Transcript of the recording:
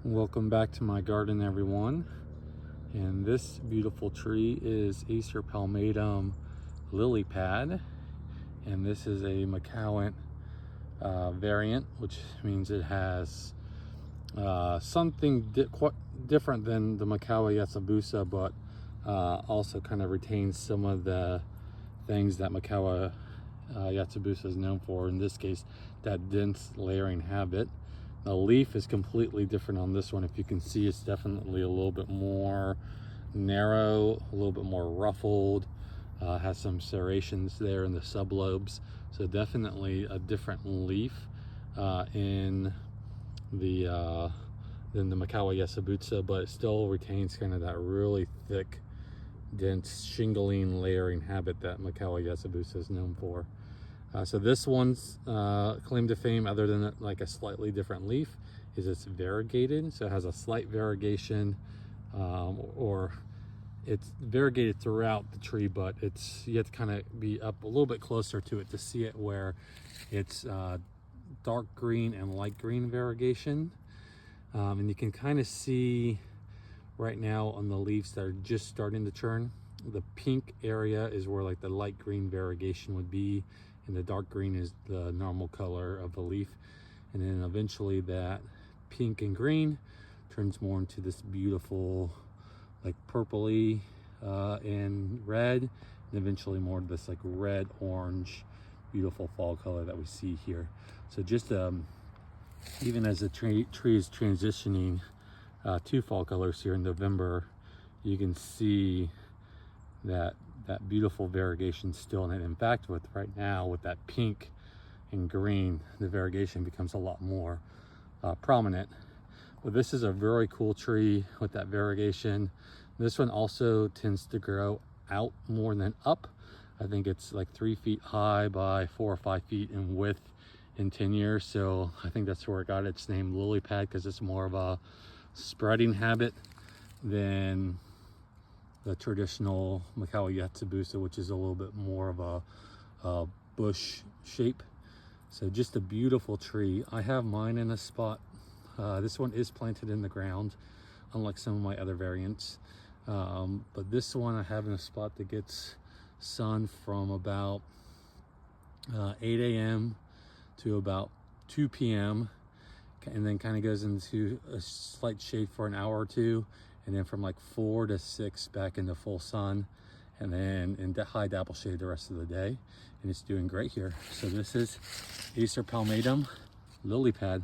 Welcome back to my garden, everyone. And this beautiful tree is Acer Palmatum lily pad, and this is a Mikawa variant, which means it has something quite different than the Mikawa Yatsubusa, but also kind of retains some of the things that Mikawa Yatsubusa is known for. In this case, that dense layering habit. The leaf is completely different on this one. If you can see, it's definitely a little bit more narrow, a little bit more ruffled, has some serrations there in the sublobes. So definitely a different leaf in the than the Mikawa Yatsubusa, but it still retains kind of that really thick, dense shingling layering habit that Mikawa Yatsubusa is known for. So this one's claim to fame, other than like a slightly different leaf, is it's variegated. So it has a slight variegation, or it's variegated throughout the tree, but you have to kind of be up a little bit closer to it to see it, where it's dark green and light green variegation. And you can kind of see right now on the leaves that are just starting to turn, the pink area is where like the light green variegation would be, and the dark green is the normal color of the leaf. And then eventually that pink and green turns more into this beautiful like purpley and red, and eventually more of this like red orange beautiful fall color that we see here. So just even as the tree is transitioning to fall colors here in November, you can see that beautiful variegation still in it. In fact, with right now with that pink and green, the variegation becomes a lot more prominent. But this is a very cool tree with that variegation. This one also tends to grow out more than up. I think it's like 3 feet high by 4 or 5 feet in width in 10 years. So I think that's where it got its name, lily pad, because it's more of a spreading habit than the traditional Mikawa Yatsubusa, which is a little bit more of a bush shape. So just a beautiful tree. I have mine in a spot. This one is planted in the ground, unlike some of my other variants. But this one I have in a spot that gets sun from about 8 a.m. to about 2 p.m. and then kind of goes into a slight shade for an hour or two, and then from like 4 to 6 back into full sun, and then in high dapple shade the rest of the day. And it's doing great here. So this is Acer Palmatum lily pad.